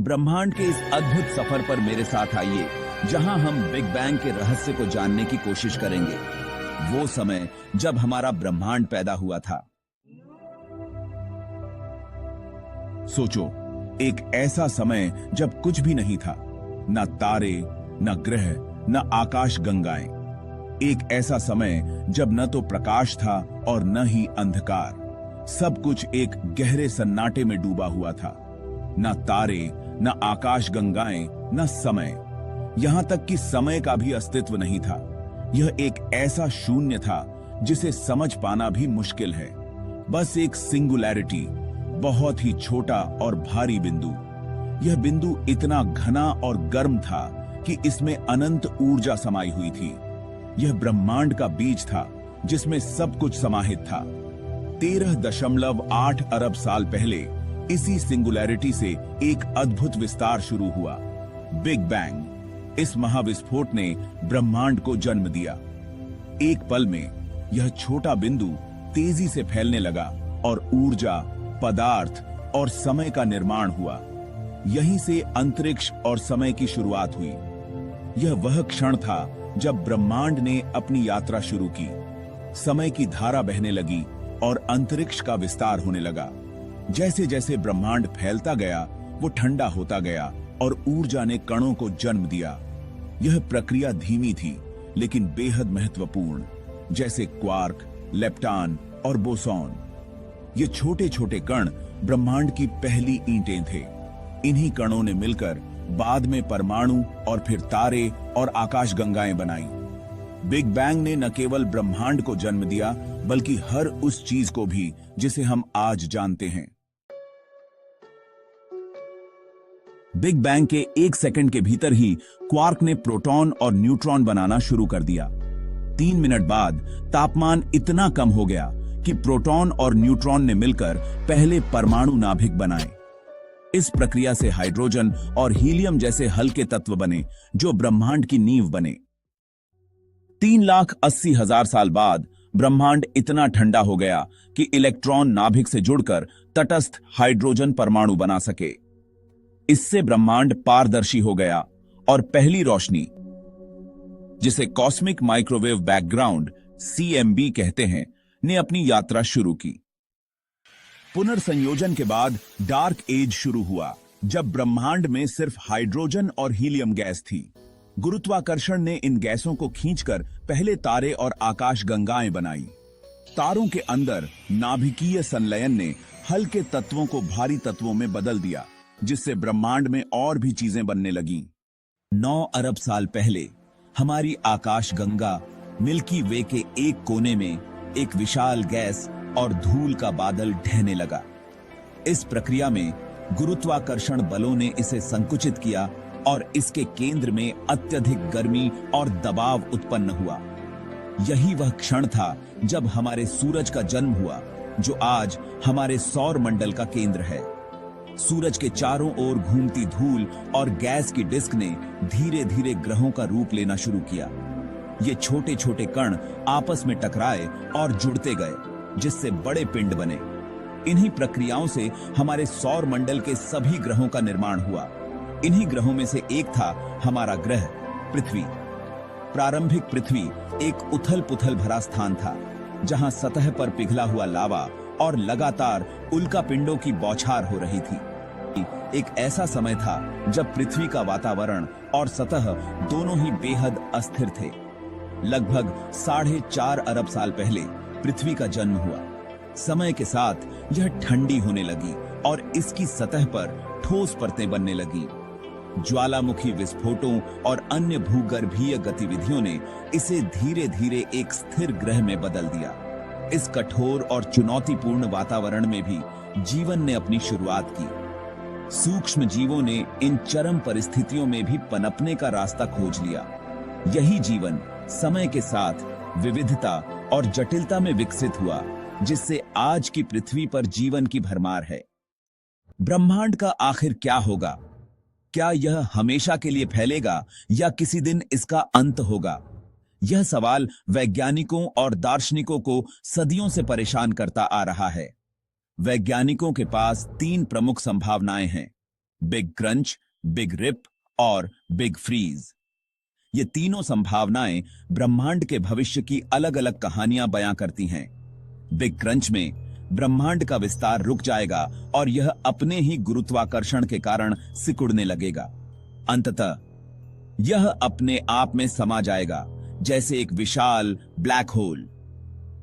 ब्रह्मांड के इस अद्भुत सफर पर मेरे साथ आइए, जहां हम बिग बैंग के रहस्य को जानने की कोशिश करेंगे। वो समय जब हमारा ब्रह्मांड पैदा हुआ था। सोचो, एक ऐसा समय जब कुछ भी नहीं था, न तारे, न ग्रह, न आकाश गंगाएं। एक ऐसा समय जब न तो प्रकाश था और न ही अंधकार। सब कुछ एक गहरे सन्नाटे में डूबा हुआ था। न तारे, न आकाश गंगाएं, न समय, यहां तक कि समय का भी अस्तित्व नहीं था। यह एक ऐसा शून्य था जिसे समझ पाना भी मुश्किल है। बस एक सिंगुलैरिटी, बहुत ही छोटा और भारी बिंदु। यह बिंदु इतना घना और गर्म था कि इसमें अनंत ऊर्जा समाई हुई थी। यह ब्रह्मांड का बीज था जिसमें सब कुछ समाहित था। 13.8 अरब साल पहले इसी सिंगुलैरिटी से एक अद्भुत विस्तार शुरू हुआ, बिग बैंग। इस महाविस्फोट ने ब्रह्मांड को जन्म दिया। एक पल में यह छोटा बिंदु तेजी से फैलने लगा और ऊर्जा, पदार्थ और समय का निर्माण हुआ। यहीं से अंतरिक्ष और समय की शुरुआत हुई। यह वह क्षण था जब ब्रह्मांड ने अपनी यात्रा शुरू की। समय की धारा बहने लगी और अंतरिक्ष का विस्तार होने लगा। जैसे जैसे ब्रह्मांड फैलता गया, वो ठंडा होता गया और ऊर्जा ने कणों को जन्म दिया। यह प्रक्रिया धीमी थी लेकिन बेहद महत्वपूर्ण, जैसे क्वार्क, लेप्टॉन और बोसॉन। ये छोटे छोटे कण ब्रह्मांड की पहली ईंटें थे। इन्हीं कणों ने मिलकर बाद में परमाणु और फिर तारे और आकाशगंगाएं बनाई। बिग बैंग ने न केवल ब्रह्मांड को जन्म दिया, बल्कि हर उस चीज को भी जिसे हम आज जानते हैं। बिग बैंग के 1 सेकंड के भीतर ही क्वार्क ने प्रोटॉन और न्यूट्रॉन बनाना शुरू कर दिया। 3 मिनट बाद तापमान इतना कम हो गया कि प्रोटॉन और न्यूट्रॉन ने मिलकर पहले परमाणु नाभिक बनाए। इस प्रक्रिया से हाइड्रोजन और हीलियम जैसे हल्के तत्व बने, जो ब्रह्मांड की नींव बने। 3,80,000 साल बाद ब्रह्मांड इतना ठंडा हो गया कि इलेक्ट्रॉन नाभिक से जुड़कर तटस्थ हाइड्रोजन परमाणु बना सके। इससे ब्रह्मांड पारदर्शी हो गया और पहली रोशनी, जिसे कॉस्मिक माइक्रोवेव बैकग्राउंड CMB कहते हैं, ने अपनी यात्रा शुरू की। पुनर्संयोजन के बाद डार्क एज शुरू हुआ, जब ब्रह्मांड में सिर्फ हाइड्रोजन और हीलियम गैस थी। गुरुत्वाकर्षण ने इन गैसों को खींचकर पहले तारे और आकाशगंगाएं बनाई। तारों के अंदर नाभिकीय संलयन ने हल्के तत्वों को भारी तत्वों में बदल दिया, जिससे ब्रह्मांड में और भी चीजें बनने लगीं। 9 अरब साल पहले हमारी आकाशगंगा मिल्की वे के एक कोने में एक विशाल गैस और धूल का बादल ढहने लगा। इस प्रक्रिया में गुरुत्वाकर्षण बलों ने इसे संकुचित किया और इसके केंद्र में अत्यधिक गर्मी और दबाव उत्पन्न हुआ। यही वह क्षण था जब हमारे सूरज का जन्म हुआ, जो आज हमारे सौर मंडल का केंद्र है। सूरज के चारों ओर घूमती धूल और गैस की डिस्क ने धीरे धीरे ग्रहों का रूप लेना शुरू किया। ये छोटे छोटे कण आपस में टकराए और जुड़ते गए, जिससे बड़े पिंड बने। इन्हीं प्रक्रियाओं से हमारे सौर मंडल के सभी ग्रहों का निर्माण हुआ। इन्हीं ग्रहों में से एक था हमारा ग्रह पृथ्वी। प्रारंभिक पृथ्वी एक उथल पुथल भरा स्थान था, जहां सतह पर पिघला हुआ लावा और लगातार उल्कापिंडों की बौछार हो रही थी। एक ऐसा समय था जब पृथ्वी का वातावरण और सतह दोनों ही बेहद अस्थिर थे। लगभग 4.5 अरब साल पहले पृथ्वी का जन्म हुआ। समय के साथ यह ठंडी होने लगी और इसकी सतह पर ठोस परतें बनने लगी। ज्वालामुखी विस्फोटों और अन्य भूगर्भीय गतिविधियों ने इसे धीरे धीरे एक स्थिर ग्रह में बदल दिया। इस कठोर और चुनौतीपूर्ण वातावरण में भी जीवन ने अपनी शुरुआत की। सूक्ष्म जीवों ने इन चरम परिस्थितियों में भी पनपने का रास्ता खोज लिया। यही जीवन समय के साथ विविधता और जटिलता में विकसित हुआ, जिससे आज की पृथ्वी पर जीवन की भरमार है। ब्रह्मांड का आखिर क्या होगा? क्या यह हमेशा के लिए फैलेगा या किसी दिन इसका अंत होगा? यह सवाल वैज्ञानिकों और दार्शनिकों को सदियों से परेशान करता आ रहा है। वैज्ञानिकों के पास 3 प्रमुख संभावनाएं हैं। बिग क्रंच, बिग रिप और बिग फ्रीज। ये तीनों संभावनाएं ब्रह्मांड के भविष्य की अलग अलग कहानियां बयां करती हैं। बिग क्रंच में ब्रह्मांड का विस्तार रुक जाएगा और यह अपने ही गुरुत्वाकर्षण के कारण सिकुड़ने लगेगा। अंततः यह अपने आप में समा जाएगा, जैसे एक विशाल ब्लैक होल।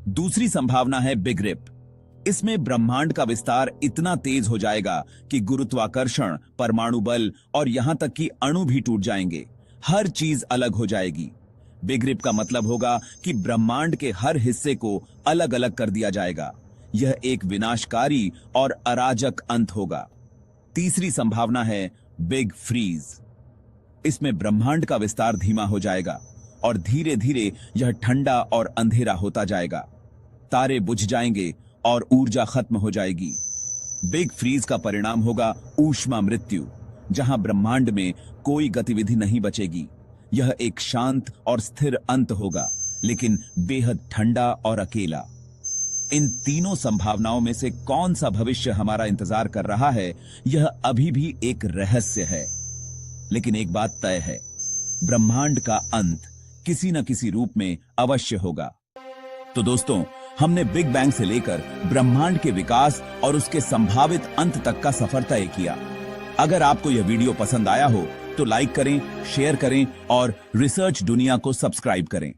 दूसरी संभावना है बिग रिप। इसमें ब्रह्मांड का विस्तार इतना तेज हो जाएगा कि गुरुत्वाकर्षण, परमाणु बल और यहां तक कि अणु भी टूट जाएंगे। हर चीज अलग हो जाएगी। बिग रिप का मतलब होगा कि ब्रह्मांड के हर हिस्से को अलग अलग कर दिया जाएगा। यह एक विनाशकारी और अराजक अंत होगा। तीसरी संभावना है बिग फ्रीज। इसमें ब्रह्मांड का विस्तार धीमा हो जाएगा और धीरे धीरे यह ठंडा और अंधेरा होता जाएगा। तारे बुझ जाएंगे और ऊर्जा खत्म हो जाएगी। बिग फ्रीज का परिणाम होगा ऊष्मा मृत्यु, जहां ब्रह्मांड में कोई गतिविधि नहीं बचेगी। यह एक शांत और स्थिर अंत होगा, लेकिन बेहद ठंडा और अकेला। इन तीनों संभावनाओं में से कौन सा भविष्य हमारा इंतजार कर रहा है, यह अभी भी एक रहस्य है। लेकिन एक बात तय है, ब्रह्मांड का अंत किसी न किसी रूप में अवश्य होगा। तो दोस्तों, हमने बिग बैंग से लेकर ब्रह्मांड के विकास और उसके संभावित अंत तक का सफर तय किया। अगर आपको यह वीडियो पसंद आया हो तो लाइक करें, शेयर करें और रिसर्च दुनिया को सब्सक्राइब करें।